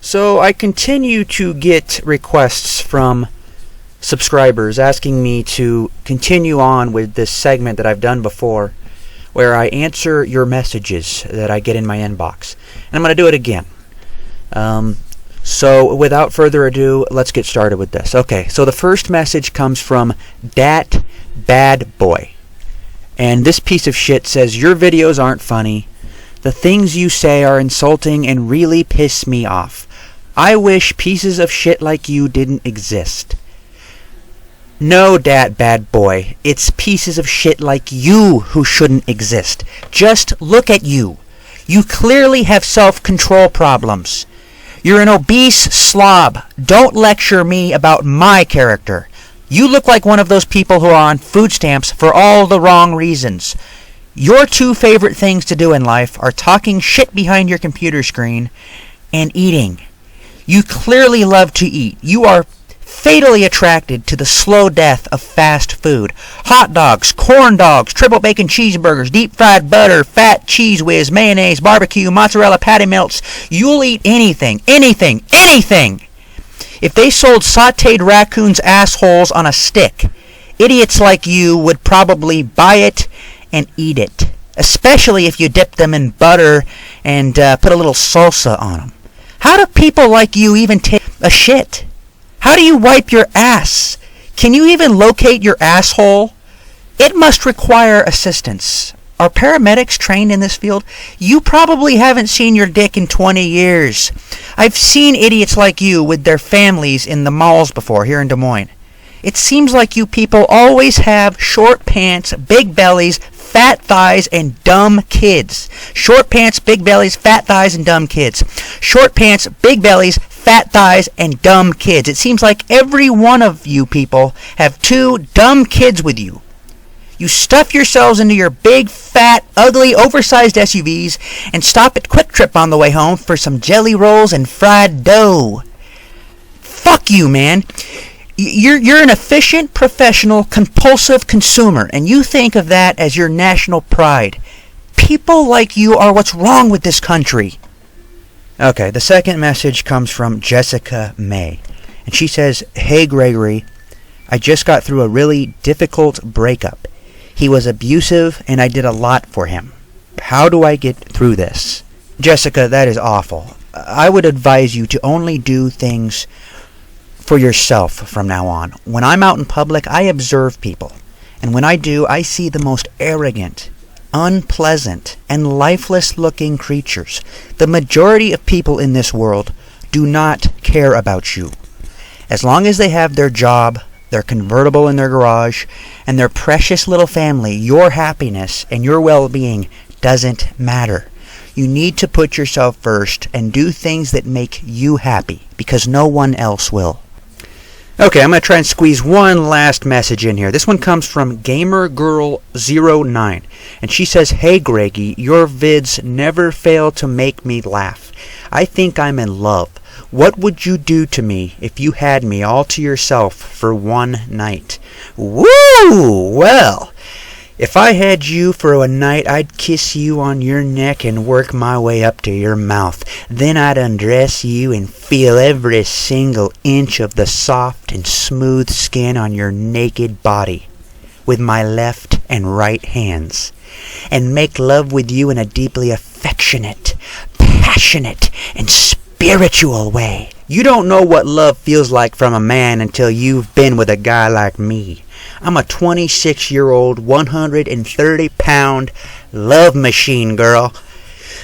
So I continue to get requests from subscribers asking me to continue on with this segment that I've done before, where I answer your messages that I get in my inbox. And I'm going to do it again. So without further ado, let's get started with this. Okay, so the first message comes from Dat Bad Boy. And this piece of shit says, "Your videos aren't funny. The things you say are insulting and really piss me off. I wish pieces of shit like you didn't exist." No, Dat Bad Boy, it's pieces of shit like you who shouldn't exist. Just look at you. You clearly have self-control problems. You're an obese slob. Don't lecture me about my character. You look like one of those people who are on food stamps for all the wrong reasons. Your two favorite things to do in life are talking shit behind your computer screen and eating. You clearly love to eat. You are fatally attracted to the slow death of fast food. Hot dogs, corn dogs, triple bacon cheeseburgers, deep fried butter, fat cheese whiz, mayonnaise, barbecue, mozzarella patty melts. You'll eat anything, anything, anything. If they sold sautéed raccoons' assholes on a stick, idiots like you would probably buy it and eat it, especially if you dip them in butter and put a little salsa on them. How do people like you even take a shit? How do you wipe your ass? Can you even locate your asshole? It must require assistance. Are paramedics trained in this field? You probably haven't seen your dick in 20 years. I've seen idiots like you with their families in the malls before here in Des Moines. It seems like you people always have short pants, big bellies, fat thighs, and dumb kids. Short pants, big bellies, fat thighs, and dumb kids. Short pants, big bellies, fat thighs, and dumb kids. It seems like every one of you people have two dumb kids with you. You stuff yourselves into your big, fat, ugly, oversized SUVs and stop at Quick Trip on the way home for some jelly rolls and fried dough. Fuck you, man. You're an efficient, professional, compulsive consumer, and you think of that as your national pride. People like you are what's wrong with this country. Okay, the second message comes from Jessica May. And she says, "Hey Gregory, I just got through a really difficult breakup. He was abusive and I did a lot for him. How do I get through this?" Jessica, that is awful. I would advise you to only do things for yourself from now on. When I'm out in public, I observe people. And when I do, I see the most arrogant, unpleasant, and lifeless-looking creatures. The majority of people in this world do not care about you. As long as they have their job, their convertible in their garage, and their precious little family, your happiness and your well-being doesn't matter. You need to put yourself first and do things that make you happy, because no one else will. Okay, I'm going to try and squeeze one last message in here. This one comes from GamerGirl09. And she says, "Hey Greggy, your vids never fail to make me laugh. I think I'm in love. What would you do to me if you had me all to yourself for one night?" Woo! Well, if I had you for a night, I'd kiss you on your neck and work my way up to your mouth. Then I'd undress you and feel every single inch of the soft and smooth skin on your naked body with my left and right hands, and make love with you in a deeply affectionate, passionate, and spiritual way. You don't know what love feels like from a man until you've been with a guy like me. I'm a 26-year-old, 130-pound love machine, girl.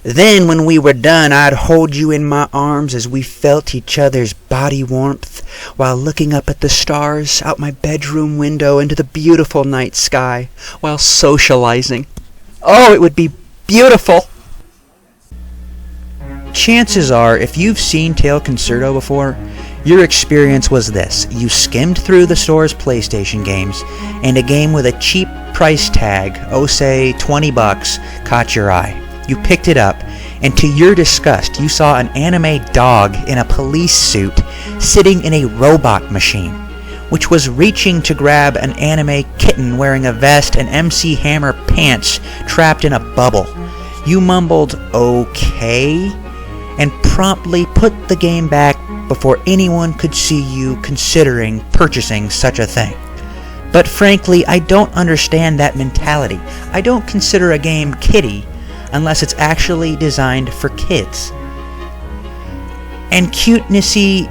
Then when we were done, I'd hold you in my arms as we felt each other's body warmth while looking up at the stars out my bedroom window into the beautiful night sky while socializing. Oh, it would be beautiful. Chances are, if you've seen Tail Concerto before, your experience was this. You skimmed through the store's PlayStation games, and a game with a cheap price tag, say $20, caught your eye. You picked it up, and to your disgust, you saw an anime dog in a police suit sitting in a robot machine, which was reaching to grab an anime kitten wearing a vest and MC Hammer pants trapped in a bubble. You mumbled, "Okay," and promptly put the game back before anyone could see you considering purchasing such a thing. But frankly, I don't understand that mentality. I don't consider a game kiddie unless it's actually designed for kids. And cutenessy,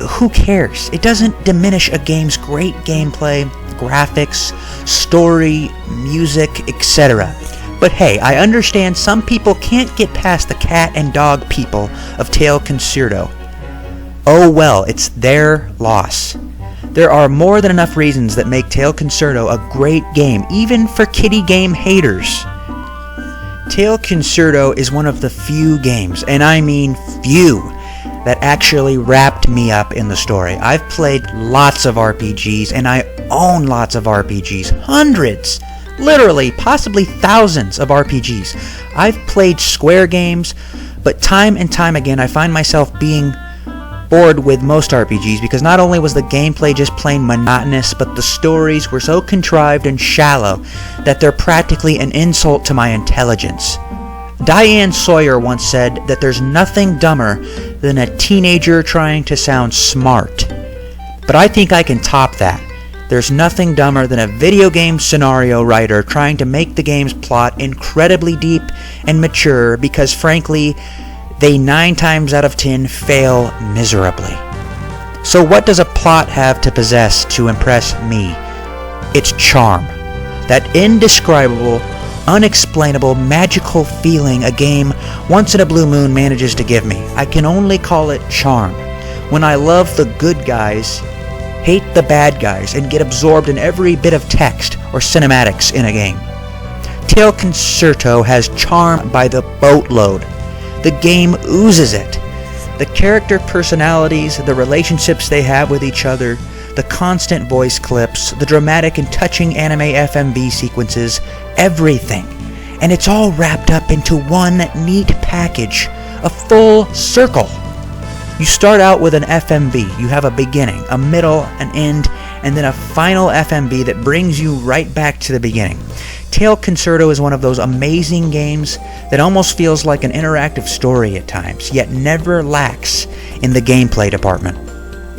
who cares? It doesn't diminish a game's great gameplay, graphics, story, music, etc. But hey, I understand some people can't get past the cat and dog people of Tail Concerto. Oh well, it's their loss. There are more than enough reasons that make Tail Concerto a great game, even for kiddie game haters. Tail Concerto is one of the few games, and I mean few, that actually wrapped me up in the story. I've played lots of RPGs, and I own lots of RPGs. Hundreds! Literally, possibly thousands of RPGs. I've played Square games, but time and time again I find myself being bored with most RPGs because not only was the gameplay just plain monotonous, but the stories were so contrived and shallow that they're practically an insult to my intelligence. Diane Sawyer once said that there's nothing dumber than a teenager trying to sound smart. But I think I can top that. There's nothing dumber than a video game scenario writer trying to make the game's plot incredibly deep and mature because frankly, they 9 times out of 10 fail miserably. So what does a plot have to possess to impress me? It's charm. That indescribable, unexplainable, magical feeling a game once in a blue moon manages to give me. I can only call it charm. When I love the good guys, hate the bad guys, and get absorbed in every bit of text or cinematics in a game. Tail Concerto has charm by the boatload. The game oozes it. The character personalities, the relationships they have with each other, the constant voice clips, the dramatic and touching anime FMV sequences, everything. And it's all wrapped up into one neat package, a full circle. You start out with an FMV. You have a beginning, a middle, an end, and then a final FMV that brings you right back to the beginning. Tail Concerto is one of those amazing games that almost feels like an interactive story at times, yet never lacks in the gameplay department.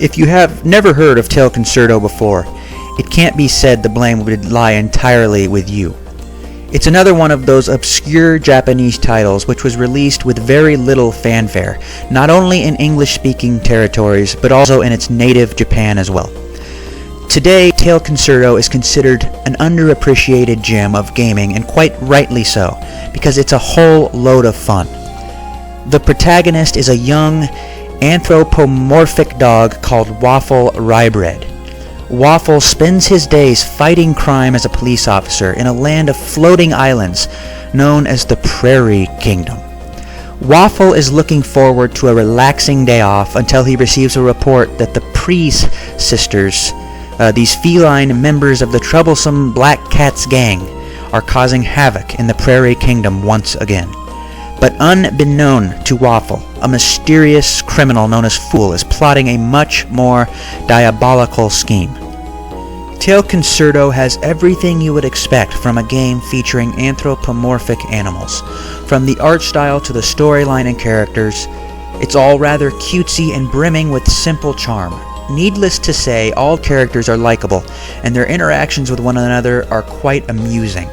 If you have never heard of Tail Concerto before, it can't be said the blame would lie entirely with you. It's another one of those obscure Japanese titles which was released with very little fanfare, not only in English-speaking territories, but also in its native Japan as well. Today, Tail Concerto is considered an underappreciated gem of gaming, and quite rightly so, because it's a whole load of fun. The protagonist is a young, anthropomorphic dog called Waffle Ryebread. Waffle spends his days fighting crime as a police officer in a land of floating islands known as the Prairie Kingdom. Waffle is looking forward to a relaxing day off until he receives a report that the Priest sisters, these feline members of the troublesome Black Cats gang, are causing havoc in the Prairie Kingdom once again. But unbeknown to Waffle, a mysterious criminal known as Fool is plotting a much more diabolical scheme. Tail Concerto has everything you would expect from a game featuring anthropomorphic animals. From the art style to the storyline and characters, it's all rather cutesy and brimming with simple charm. Needless to say, all characters are likable, and their interactions with one another are quite amusing.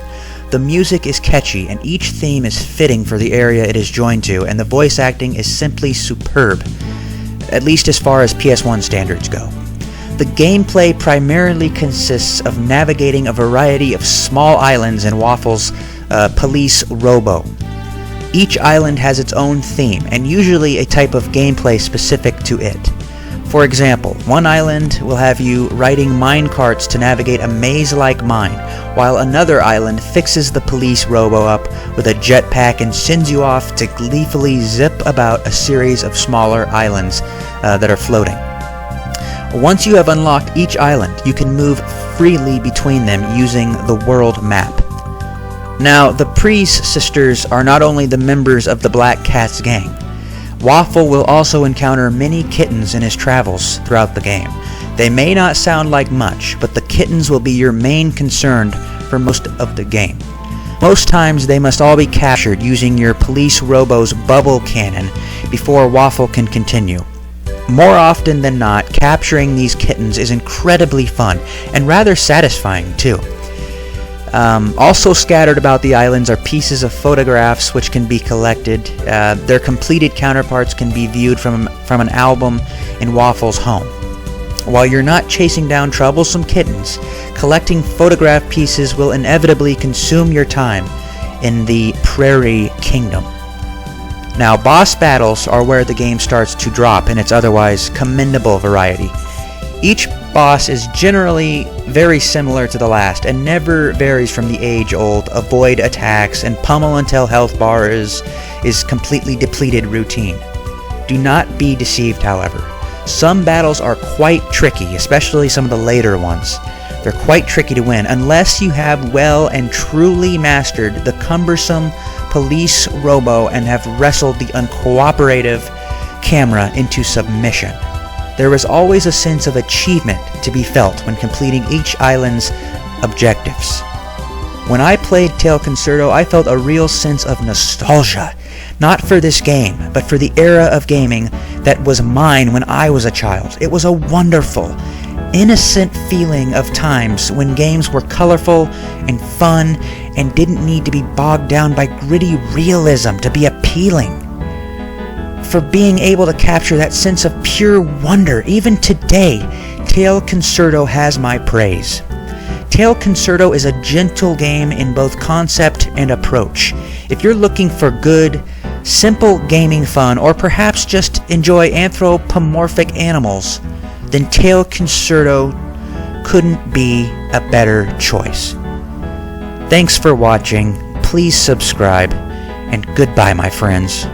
The music is catchy, and each theme is fitting for the area it is joined to, and the voice acting is simply superb, at least as far as PS1 standards go. The gameplay primarily consists of navigating a variety of small islands in Waffle's police robo. Each island has its own theme, and usually a type of gameplay specific to it. For example, one island will have you riding mine carts to navigate a maze-like mine, while another island fixes the police robo up with a jetpack and sends you off to gleefully zip about a series of smaller islands that are floating. Once you have unlocked each island, you can move freely between them using the world map. Now, the Priest sisters are not only the members of the Black Cats gang. Waffle will also encounter many kittens in his travels throughout the game. They may not sound like much, but the kittens will be your main concern for most of the game. Most times they must all be captured using your police robo's bubble cannon before Waffle can continue. More often than not, capturing these kittens is incredibly fun and rather satisfying too. Also scattered about the islands are pieces of photographs which can be collected. Their completed counterparts can be viewed from an album in Waffle's home. While you're not chasing down troublesome kittens, collecting photograph pieces will inevitably consume your time in the Prairie Kingdom. Now, boss battles are where the game starts to drop in its otherwise commendable variety. Each boss is generally very similar to the last and never varies from the age-old avoid attacks and pummel until health bar is completely depleted routine. Do not be deceived, however. Some battles are quite tricky, especially some of the later ones. They're quite tricky to win unless you have well and truly mastered the cumbersome police robo and have wrestled the uncooperative camera into submission. There is always a sense of achievement to be felt when completing each island's objectives. When I played Tail Concerto, I felt a real sense of nostalgia, not for this game, but for the era of gaming that was mine when I was a child. It was a wonderful, innocent feeling of times when games were colorful and fun and didn't need to be bogged down by gritty realism to be appealing. For being able to capture that sense of pure wonder, even today, Tail Concerto has my praise. Tail Concerto is a gentle game in both concept and approach. If you're looking for good, simple gaming fun, or perhaps just enjoy anthropomorphic animals, then Tail Concerto couldn't be a better choice. Thanks for watching, please subscribe, and goodbye, my friends.